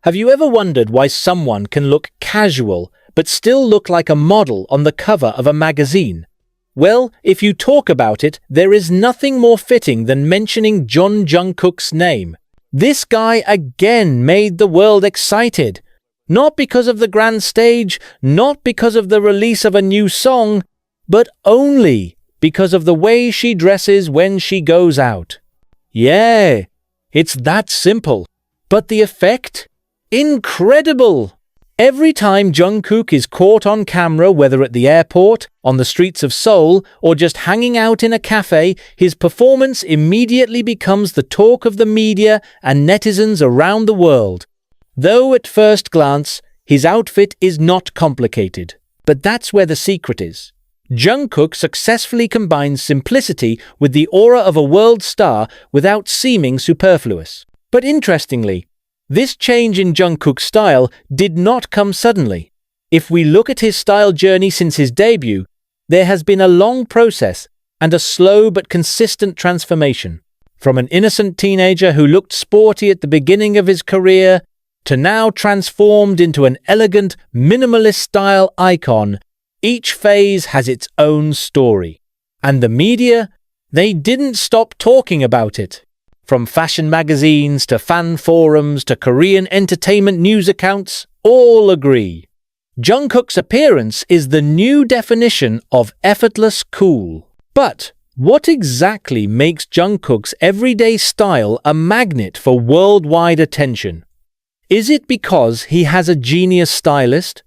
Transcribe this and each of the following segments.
Have you ever wondered why someone can look casual but still look like a model on the cover of a magazine? Well, if you talk about it, there is nothing more fitting than mentioning Jungkook's name. This guy again made the world excited. Not because of the grand stage, not because of the release of a new song, but only because of the way she dresses when she goes out. Yeah, it's that simple. But the effect? Incredible! Every time Jungkook is caught on camera, whether at the airport, on the streets of Seoul, or just hanging out in a cafe, his performance immediately becomes the talk of the media and netizens around the world. Though at first glance, his outfit is not complicated. But that's where the secret is. Jungkook successfully combines simplicity with the aura of a world star without seeming superfluous. But interestingly, this change in Jungkook's style did not come suddenly. If we look at his style journey since his debut, there has been a long process and a slow but consistent transformation. From an innocent teenager who looked sporty at the beginning of his career, to now transformed into an elegant, minimalist style icon, each phase has its own story. And the media, they didn't stop talking about it. From fashion magazines to fan forums to Korean entertainment news accounts, all agree. Jungkook's appearance is the new definition of effortless cool. But what exactly makes Jungkook's everyday style a magnet for worldwide attention? Is it because he has a genius stylist?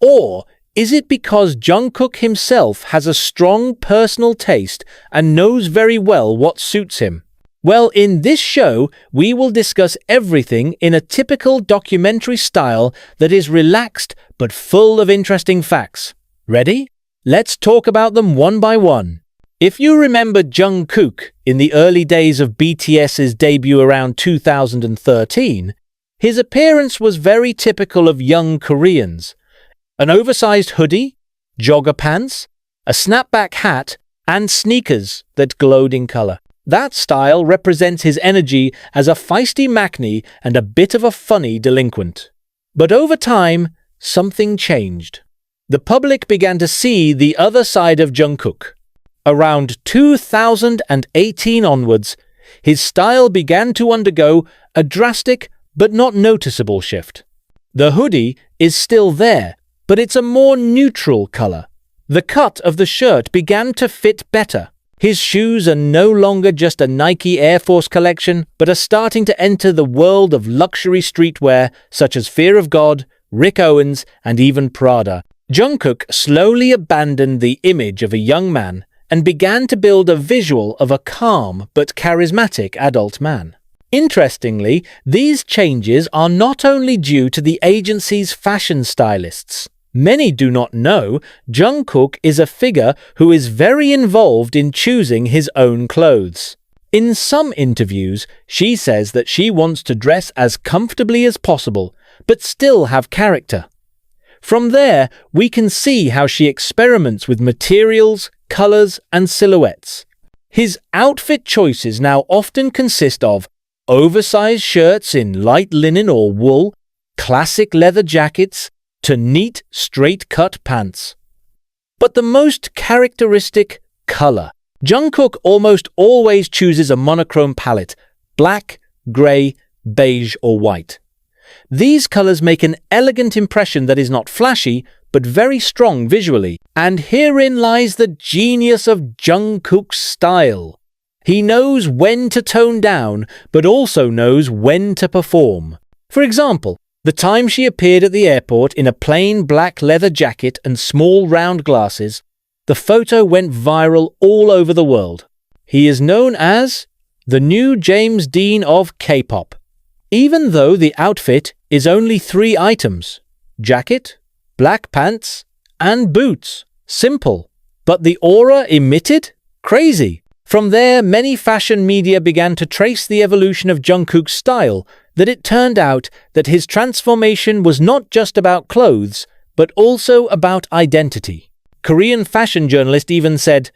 Or is it because Jungkook himself has a strong personal taste and knows very well what suits him? Well, in this show, we will discuss everything in a typical documentary style that is relaxed but full of interesting facts. Ready? Let's talk about them one by one. If you remember Jungkook in the early days of BTS's debut around 2013, his appearance was very typical of young Koreans. An oversized hoodie, jogger pants, a snapback hat, and sneakers that glowed in color. That style represents his energy as a feisty maknae and a bit of a funny delinquent. But over time, something changed. The public began to see the other side of Jungkook. Around 2018 onwards, his style began to undergo a drastic but not noticeable shift. The hoodie is still there, but it's a more neutral color. The cut of the shirt began to fit better. His shoes are no longer just a Nike Air Force collection, but are starting to enter the world of luxury streetwear such as Fear of God, Rick Owens, and even Prada. Jungkook slowly abandoned the image of a young man and began to build a visual of a calm but charismatic adult man. Interestingly, these changes are not only due to the agency's fashion stylists. Many do not know Jungkook is a figure who is very involved in choosing his own clothes. In some interviews, she says that she wants to dress as comfortably as possible, but still have character. From there, we can see how she experiments with materials, colors, and silhouettes. His outfit choices now often consist of oversized shirts in light linen or wool, classic leather jackets, to neat, straight-cut pants. But the most characteristic color. Jungkook almost always chooses a monochrome palette, black, grey, beige or white. These colors make an elegant impression that is not flashy, but very strong visually. And herein lies the genius of Jungkook's style. He knows when to tone down, but also knows when to perform. For example, the time she appeared at the airport in a plain black leather jacket and small round glasses, the photo went viral all over the world. He is known as the new James Dean of K-pop. Even though the outfit is only 3 items, jacket, black pants, and boots. Simple. But the aura emitted? Crazy. From there, many fashion media began to trace the evolution of Jungkook's style, that it turned out that his transformation was not just about clothes, but also about identity. Korean fashion journalist even said,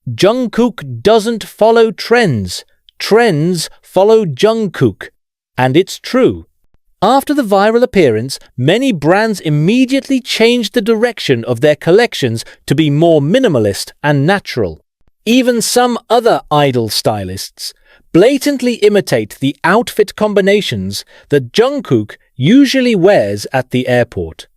"Jungkook doesn't follow trends. Trends follow Jungkook." And it's true. After the viral appearance, many brands immediately changed the direction of their collections to be more minimalist and natural. Even some other idol stylists blatantly imitate the outfit combinations that Jungkook usually wears at the airport.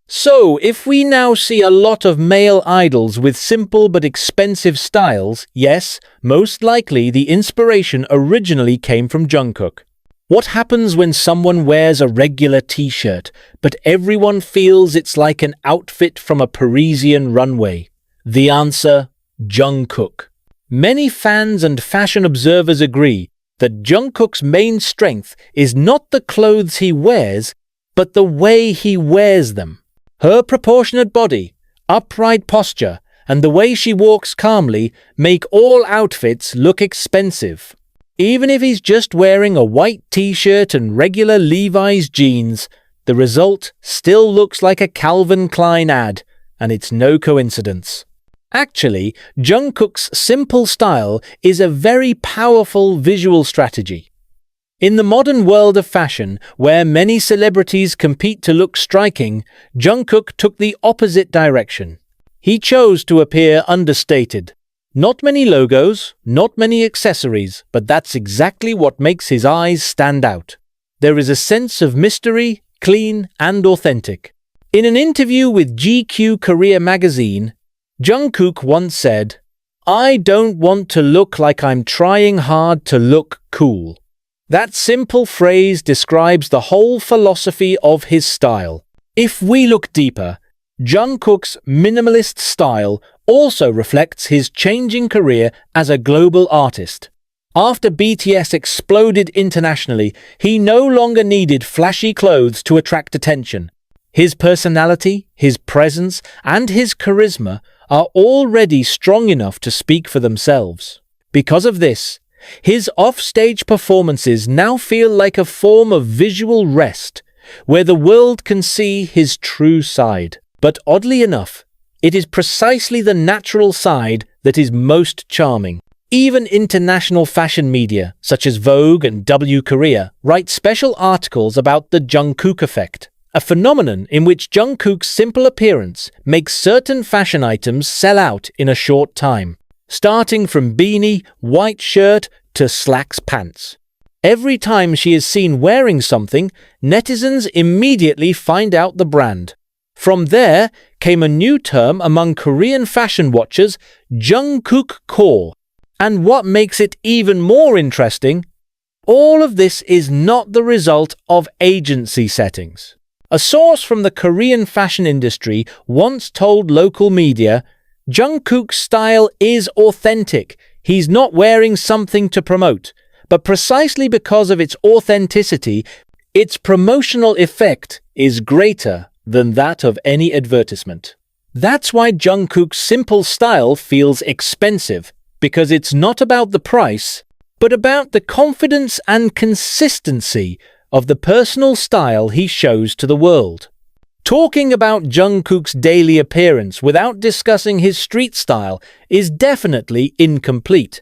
So, if we now see a lot of male idols with simple but expensive styles, yes, most likely the inspiration originally came from Jungkook. What happens when someone wears a regular t-shirt, but everyone feels it's like an outfit from a Parisian runway? The answer: Jungkook. Many fans and fashion observers agree that Jungkook's main strength is not the clothes he wears, but the way he wears them. Her proportionate body, upright posture, and the way she walks calmly make all outfits look expensive. Even if he's just wearing a white t-shirt and regular Levi's jeans, the result still looks like a Calvin Klein ad, and it's no coincidence. Actually, Jungkook's simple style is a very powerful visual strategy. In the modern world of fashion, where many celebrities compete to look striking, Jungkook took the opposite direction. He chose to appear understated. Not many logos, not many accessories, but that's exactly what makes his eyes stand out. There is a sense of mystery, clean and authentic. In an interview with GQ Korea magazine, Jungkook once said, "I don't want to look like I'm trying hard to look cool." That simple phrase describes the whole philosophy of his style. If we look deeper, Jungkook's minimalist style also reflects his changing career as a global artist. After BTS exploded internationally, he no longer needed flashy clothes to attract attention. His personality, his presence, and his charisma are already strong enough to speak for themselves. Because of this, his off-stage performances now feel like a form of visual rest, where the world can see his true side. But oddly enough, it is precisely the natural side that is most charming. Even international fashion media, such as Vogue and W Korea, write special articles about the Jungkook effect, a phenomenon in which Jungkook's simple appearance makes certain fashion items sell out in a short time. Starting from beanie, white shirt, to slacks pants. Every time she is seen wearing something, netizens immediately find out the brand. From there came a new term among Korean fashion watchers, Jungkook core. And what makes it even more interesting, all of this is not the result of agency settings. A source from the Korean fashion industry once told local media, "Jungkook's style is authentic. He's not wearing something to promote, but precisely because of its authenticity, its promotional effect is greater than that of any advertisement." That's why Jungkook's simple style feels expensive, because it's not about the price, but about the confidence and consistency of the personal style he shows to the world. Talking about Jungkook's daily appearance without discussing his street style is definitely incomplete.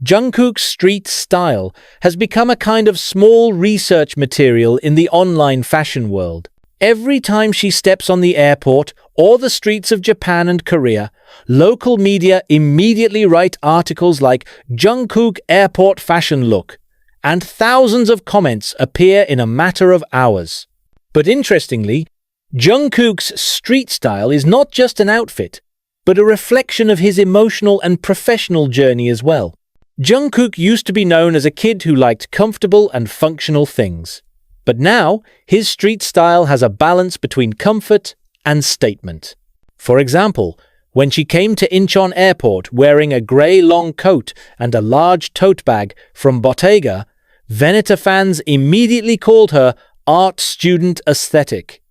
Jungkook's street style has become a kind of small research material in the online fashion world. Every time she steps on the airport or the streets of Japan and Korea, local media immediately write articles like "Jungkook Airport Fashion Look," and thousands of comments appear in a matter of hours. But interestingly, Jungkook's street style is not just an outfit, but a reflection of his emotional and professional journey as well. Jungkook used to be known as a kid who liked comfortable and functional things. But now, his street style has a balance between comfort and statement. For example, when she came to Incheon Airport wearing a grey long coat and a large tote bag from Bottega, Veneta fans immediately called her art student aesthetic.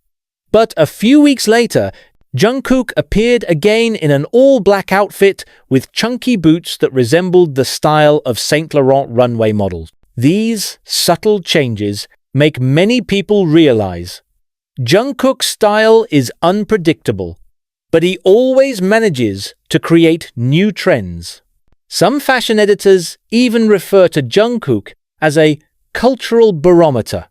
But a few weeks later, Jungkook appeared again in an all-black outfit with chunky boots that resembled the style of Saint Laurent runway models. These subtle changes make many people realize Jungkook's style is unpredictable, but he always manages to create new trends. Some fashion editors even refer to Jungkook as a cultural barometer.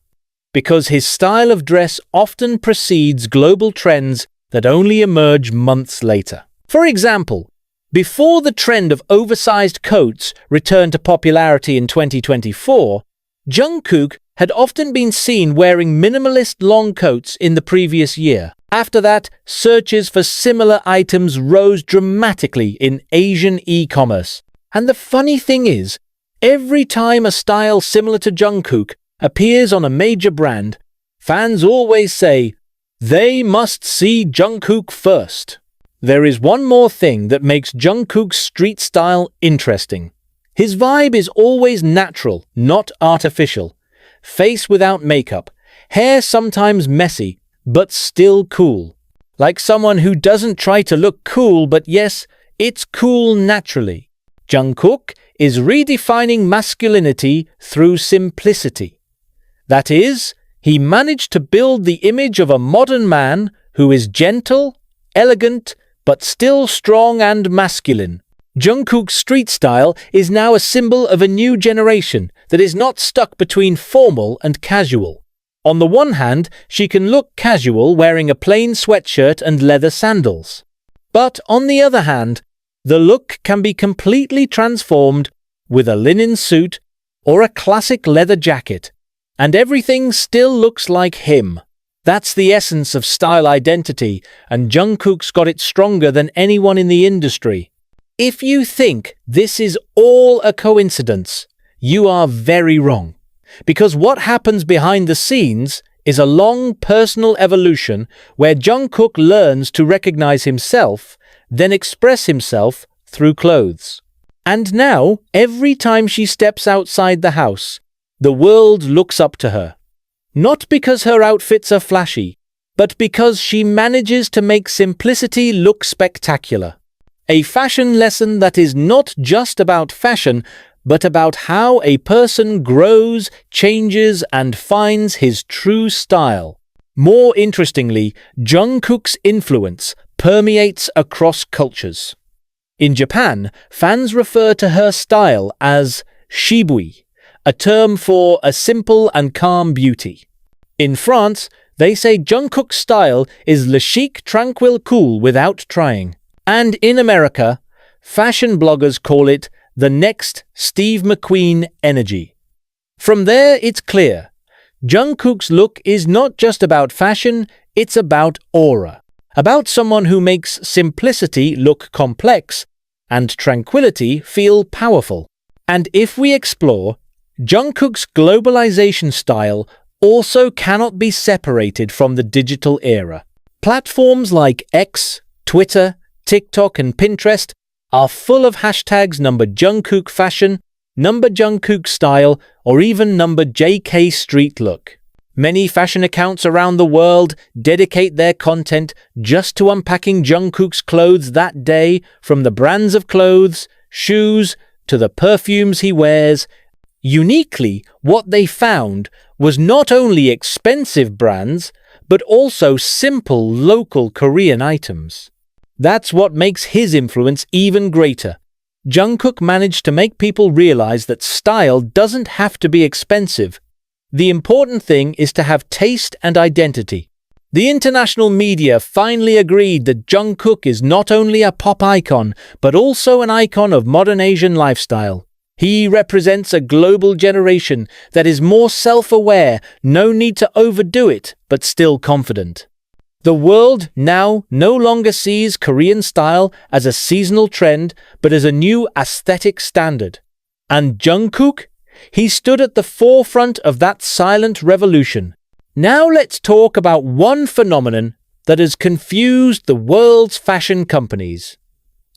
because his style of dress often precedes global trends that only emerge months later. For example, before the trend of oversized coats returned to popularity in 2024, Jungkook had often been seen wearing minimalist long coats in the previous year. After that, searches for similar items rose dramatically in Asian e-commerce. And the funny thing is, every time a style similar to Jungkook appears on a major brand, fans always say, "They must see Jungkook first." There is one more thing that makes Jungkook's street style interesting. His vibe is always natural, not artificial. Face without makeup, hair sometimes messy, but still cool. Like someone who doesn't try to look cool, but yes, it's cool naturally. Jungkook is redefining masculinity through simplicity. That is, he managed to build the image of a modern man who is gentle, elegant, but still strong and masculine. Jungkook's street style is now a symbol of a new generation that is not stuck between formal and casual. On the one hand, she can look casual wearing a plain sweatshirt and leather sandals. But on the other hand, the look can be completely transformed with a linen suit or a classic leather jacket, and everything still looks like him. That's the essence of style identity, and Jungkook's got it stronger than anyone in the industry. If you think this is all a coincidence, you are very wrong. Because what happens behind the scenes is a long personal evolution where Jungkook learns to recognize himself, then express himself through clothes. And now, every time she steps outside the house, the world looks up to her. Not because her outfits are flashy, but because she manages to make simplicity look spectacular. A fashion lesson that is not just about fashion, but about how a person grows, changes, and finds his true style. More interestingly, Jungkook's influence permeates across cultures. In Japan, fans refer to her style as shibui, a term for a simple and calm beauty. In France, they say Jungkook's style is le chic, tranquil, cool without trying. And in America, fashion bloggers call it the next Steve McQueen energy. From there, it's clear. Jungkook's look is not just about fashion, it's about aura. About someone who makes simplicity look complex and tranquility feel powerful. And if we explore, Jungkook's globalization style also cannot be separated from the digital era. Platforms like X, Twitter, TikTok, and Pinterest are full of hashtags #Jungkook fashion, #Jungkook style, or even #JK street look. Many fashion accounts around the world dedicate their content just to unpacking Jungkook's clothes that day, from the brands of clothes, shoes, to the perfumes he wears. Uniquely, what they found was not only expensive brands, but also simple local Korean items. That's what makes his influence even greater. Jungkook managed to make people realize that style doesn't have to be expensive. The important thing is to have taste and identity. The international media finally agreed that Jungkook is not only a pop icon, but also an icon of modern Asian lifestyle. He represents a global generation that is more self-aware, no need to overdo it, but still confident. The world now no longer sees Korean style as a seasonal trend, but as a new aesthetic standard. And Jungkook? He stood at the forefront of that silent revolution. Now let's talk about one phenomenon that has confused the world's fashion companies.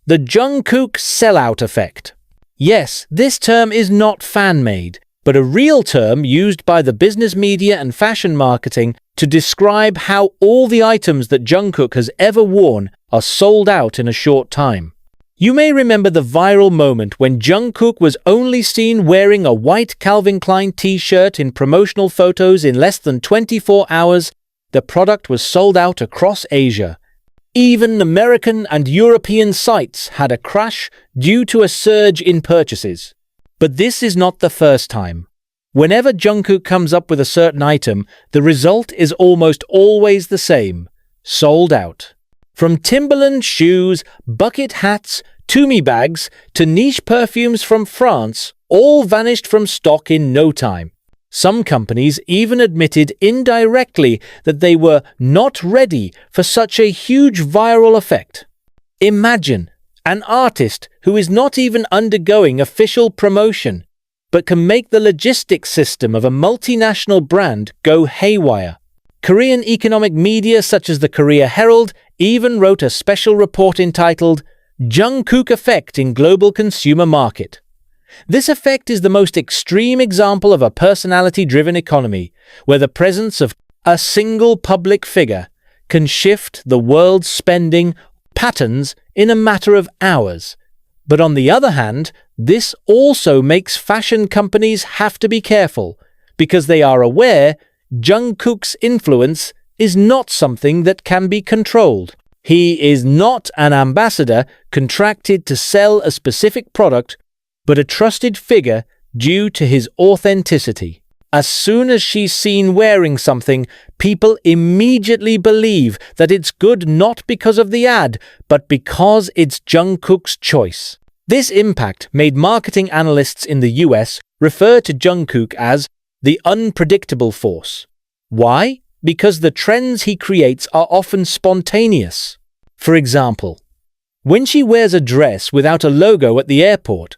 The Jungkook sellout effect. Yes, this term is not fan-made, but a real term used by the business media and fashion marketing to describe how all the items that Jungkook has ever worn are sold out in a short time. You may remember the viral moment when Jungkook was only seen wearing a white Calvin Klein t-shirt in promotional photos. In less than 24 hours, the product was sold out across Asia. Even American and European sites had a crash due to a surge in purchases. But this is not the first time. Whenever Jungkook comes up with a certain item, the result is almost always the same: sold out. From Timberland shoes, bucket hats, Tumi bags, to niche perfumes from France, all vanished from stock in no time. Some companies even admitted indirectly that they were not ready for such a huge viral effect. Imagine an artist who is not even undergoing official promotion, but can make the logistics system of a multinational brand go haywire. Korean economic media such as the Korea Herald even wrote a special report entitled Jungkook Effect in Global Consumer Market. This effect is the most extreme example of a personality-driven economy, where the presence of a single public figure can shift the world's spending patterns in a matter of hours. But on the other hand, this also makes fashion companies have to be careful, because they are aware Jungkook's influence is not something that can be controlled. He is not an ambassador contracted to sell a specific product, but a trusted figure due to his authenticity. As soon as she's seen wearing something, people immediately believe that it's good not because of the ad, but because it's Jungkook's choice. This impact made marketing analysts in the US refer to Jungkook as the unpredictable force. Why? Because the trends he creates are often spontaneous. For example, when she wears a dress without a logo at the airport,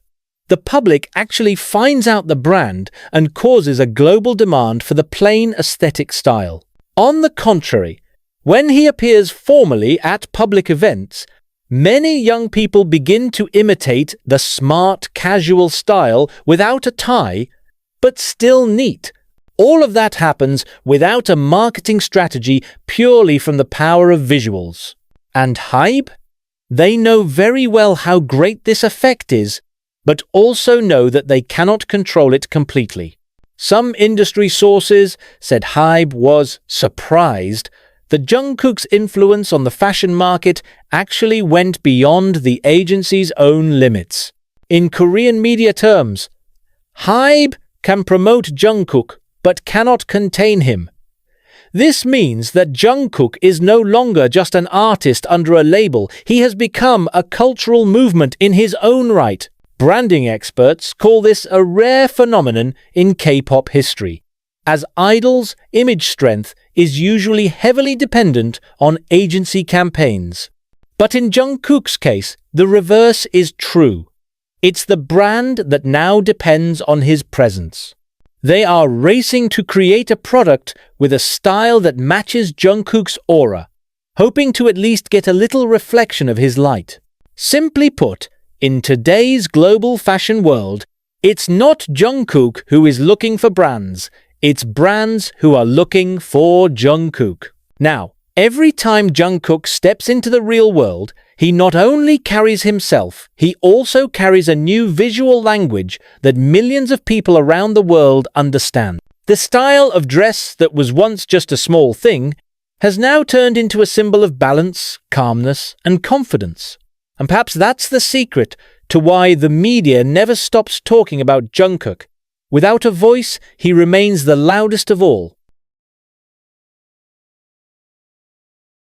the public actually finds out the brand and causes a global demand for the plain aesthetic style. On the contrary, when he appears formally at public events, many young people begin to imitate the smart, casual style without a tie, but still neat. All of that happens without a marketing strategy, purely from the power of visuals. And HYBE? They know very well how great this effect is, but also know that they cannot control it completely. Some industry sources said HYBE was surprised that Jungkook's influence on the fashion market actually went beyond the agency's own limits. In Korean media terms, HYBE can promote Jungkook but cannot contain him. This means that Jungkook is no longer just an artist under a label. He has become a cultural movement in his own right. Branding experts call this a rare phenomenon in K-pop history, as idols' image strength is usually heavily dependent on agency campaigns. But in Jungkook's case, the reverse is true. It's the brand that now depends on his presence. They are racing to create a product with a style that matches Jungkook's aura, hoping to at least get a little reflection of his light. Simply put, in today's global fashion world, it's not Jungkook who is looking for brands, it's brands who are looking for Jungkook. Now, every time Jungkook steps into the real world, he not only carries himself, he also carries a new visual language that millions of people around the world understand. The style of dress that was once just a small thing has now turned into a symbol of balance, calmness, and confidence. And perhaps that's the secret to why the media never stops talking about Jungkook. Without a voice, he remains the loudest of all.